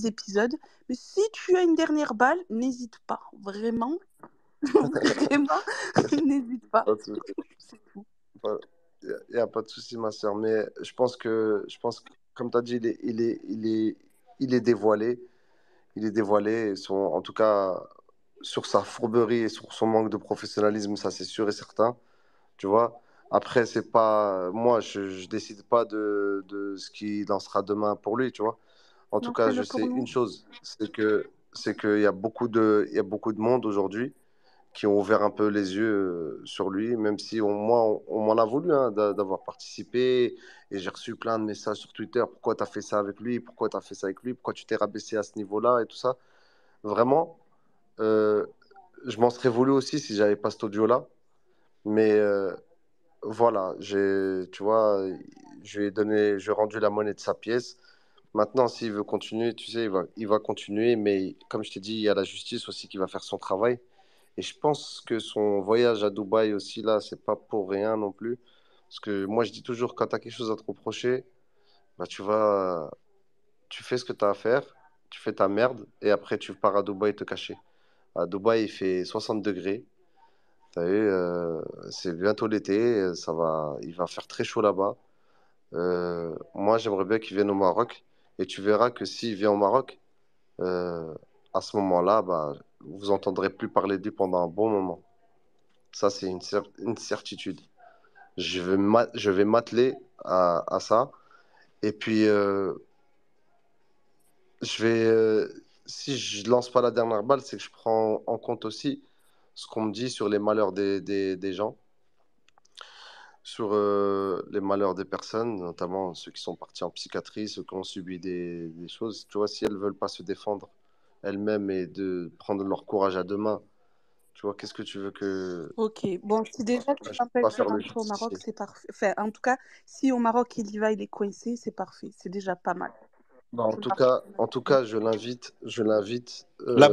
épisodes. Mais si tu as une dernière balle, n'hésite pas. Vraiment, vraiment, n'hésite pas. Pas de souci. C'est tout. Il n'y a pas de souci, ma sœur. Mais je pense que comme tu as dit, il est dévoilé. Il est dévoilé. En tout cas, sur sa fourberie et sur son manque de professionnalisme, ça c'est sûr et certain. Tu vois. Après, c'est pas moi, je décide pas de ce qu'il en sera demain pour lui, tu vois. En tout Non, cas, je fais-le pour sais une nous. chose, c'est qu'il y a beaucoup de monde aujourd'hui qui ont ouvert un peu les yeux sur lui, même si moi, on m'en a voulu hein, d'avoir participé. Et j'ai reçu plein de messages sur Twitter. Pourquoi tu as fait ça avec lui? Pourquoi tu as fait ça avec lui? Pourquoi tu t'es rabaissé à ce niveau-là et tout ça? Vraiment, euh, je m'en serais voulu aussi si j'avais pas cet audio-là. Mais voilà, tu vois, je lui ai rendu la monnaie de sa pièce. Maintenant, s'il veut continuer, tu sais, il va continuer. Mais comme je t'ai dit, il y a la justice aussi qui va faire son travail. Et je pense que son voyage à Dubaï aussi, là, c'est pas pour rien non plus. Parce que moi, je dis toujours, quand tu as quelque chose à te reprocher, bah, tu fais ce que tu as à faire, tu fais ta merde, et après, tu pars à Dubaï te cacher. À Dubaï, il fait 60 degrés. T'as vu, c'est bientôt l'été, il va faire très chaud là-bas. Moi, j'aimerais bien qu'il vienne au Maroc. Et tu verras que s'il vient au Maroc, euh, à ce moment-là, bah, vous entendrez plus parler de lui pendant un bon moment. Ça, c'est une certitude. Je vais m'atteler à ça. Et puis, je vais, si je lance pas la dernière balle, c'est que je prends en compte aussi ce qu'on me dit sur les malheurs des gens, sur les malheurs des personnes, notamment ceux qui sont partis en psychiatrie, ceux qui ont subi des choses. Tu vois, si elles veulent pas se défendre elles-mêmes et de prendre leur courage à deux mains, tu vois, qu'est-ce que tu veux que Ok, bon, si déjà tu je peux pas t'empêches de faire le rentrer au Maroc, justicier. c'est parfait. Enfin, en tout cas, si au Maroc il y va, il est coincé, c'est parfait. C'est déjà pas mal. Bah, C'est parfait. en tout cas, je l'invite, La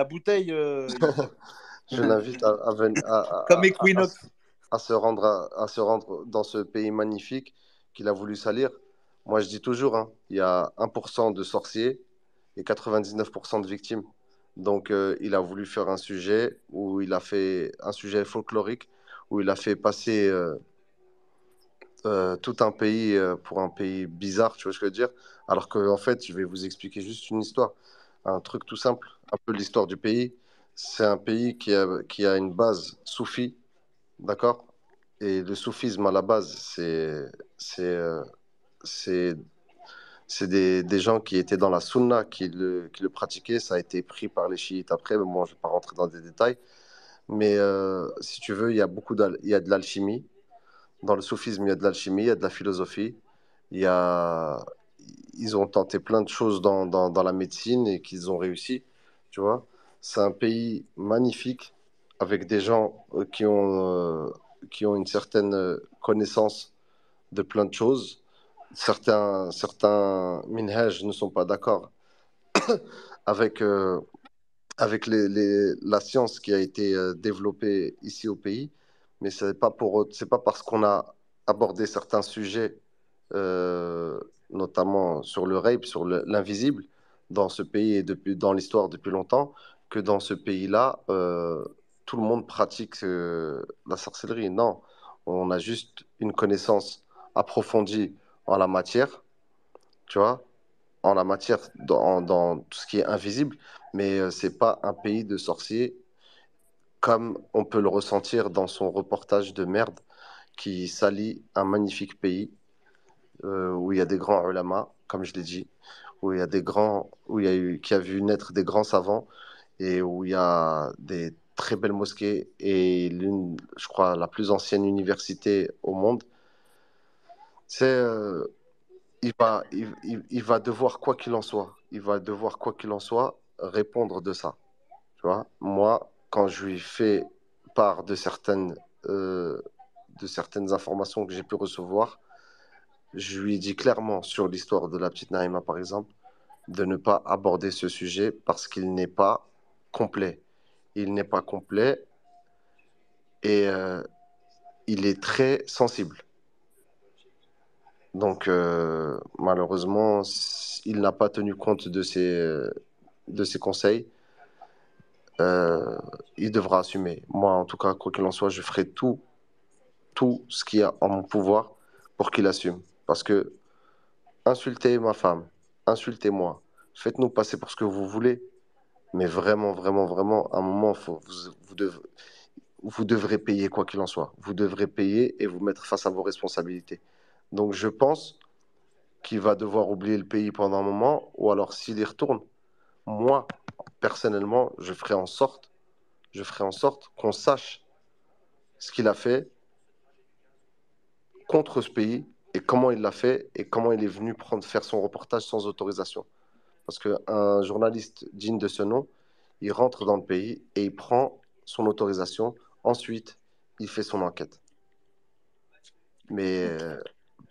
bouteille, je l'invite comme Equinox. à se rendre dans ce pays magnifique qu'il a voulu salir. Moi, je dis toujours, hein, il y a 1% de sorciers et 99% de victimes. Donc, il a voulu faire un sujet où il a fait un sujet folklorique, où il a fait passer tout un pays pour un pays bizarre, tu vois ce que je veux dire? Alors que, en fait, je vais vous expliquer juste une histoire. Un truc tout simple, un peu l'histoire du pays. C'est un pays qui a une base soufie, d'accord? Et le soufisme, à la base, c'est, c'est, c'est des gens qui étaient dans la sunna qui le pratiquaient. Ça a été pris par les chiites après, mais moi, je ne vais pas rentrer dans des détails. Mais si tu veux, il y a de l'alchimie. Dans le soufisme, il y a de l'alchimie, il y a de la philosophie. Il y a, Ils ont tenté plein de choses dans la médecine et qu'ils ont réussi. Tu vois, c'est un pays magnifique avec des gens qui ont une certaine connaissance de plein de choses. Certains minhaj ne sont pas d'accord avec, la science qui a été développée ici au pays, mais c'est pas parce qu'on a abordé certains sujets, euh, notamment sur le rape, sur l'invisible, dans ce pays et dans l'histoire depuis longtemps, que dans ce pays-là, tout le monde pratique la sorcellerie. Non, on a juste une connaissance approfondie en la matière, tu vois, en la matière, dans tout ce qui est invisible, mais c'est pas un pays de sorciers comme on peut le ressentir dans son reportage de merde qui salit un magnifique pays où il y a des grands ulama, comme je l'ai dit, où il y a des grands, où il y a eu, qui a vu naître des grands savants et où il y a des très belles mosquées et je crois, la plus ancienne université au monde. C'est il va devoir, quoi qu'il en soit, il va devoir, quoi qu'il en soit, répondre de ça. Tu vois, moi, quand je lui fais part euh, de certaines informations que j'ai pu recevoir, je lui dis clairement sur l'histoire de la petite Naïma, par exemple, de ne pas aborder ce sujet parce qu'il n'est pas complet. Il n'est pas complet et il est très sensible. Donc, malheureusement, il n'a pas tenu compte de ses conseils. Euh, il devra assumer. Moi, en tout cas, quoi qu'il en soit, je ferai tout ce qu'il y a en mon pouvoir pour qu'il assume. Parce que insultez ma femme, insultez-moi, faites-nous passer pour ce que vous voulez, mais vraiment, vraiment, vraiment, à un moment, vous devrez payer quoi qu'il en soit. Vous devrez payer et vous mettre face à vos responsabilités. Donc, je pense qu'il va devoir oublier le pays pendant un moment, ou alors s'il y retourne, moi, personnellement, je ferai en sorte qu'on sache ce qu'il a fait contre ce pays et comment il l'a fait et comment il est venu faire son reportage sans autorisation. Parce qu'un journaliste digne de ce nom, il rentre dans le pays et il prend son autorisation. Ensuite, il fait son enquête. Mais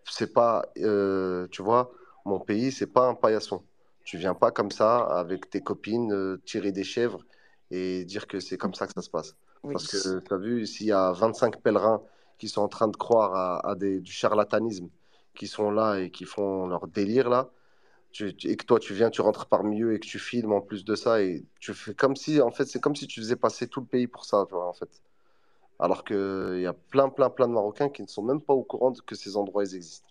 c'est pas, tu vois, mon pays, c'est pas un paillasson. Tu viens pas comme ça avec tes copines tirer des chèvres et dire que c'est comme ça que ça se passe. Oui. Parce que tu as vu, s'il y a 25 pèlerins qui sont en train de croire du charlatanisme, qui sont là et qui font leur délire là, et que toi tu viens, tu rentres parmi eux et que tu filmes en plus de ça et tu fais comme si, en fait, c'est comme si tu faisais passer tout le pays pour ça, tu vois, en fait. Alors qu'il y a plein de Marocains qui ne sont même pas au courant que ces endroits ils existent.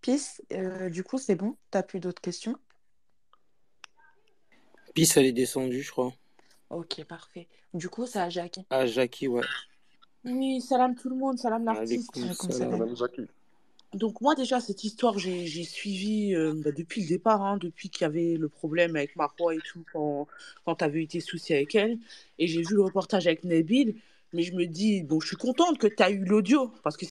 Peace, du coup, c'est bon? T'as plus d'autres questions? Peace, elle est descendue, je crois. Ok, parfait. Du coup, c'est à Jackie. Ah, Jackie, ouais. Oui, salam tout le monde, salam l'artiste. Alaykoum Alaykoum salam. salam. Madame Jackie. Donc moi déjà cette histoire j'ai suivi depuis le départ, hein, depuis qu'il y avait le problème avec Marwa et tout quand tu avais eu tes soucis avec elle, et j'ai vu le reportage avec Nabil, mais je me dis bon je suis contente que tu as eu l'audio parce que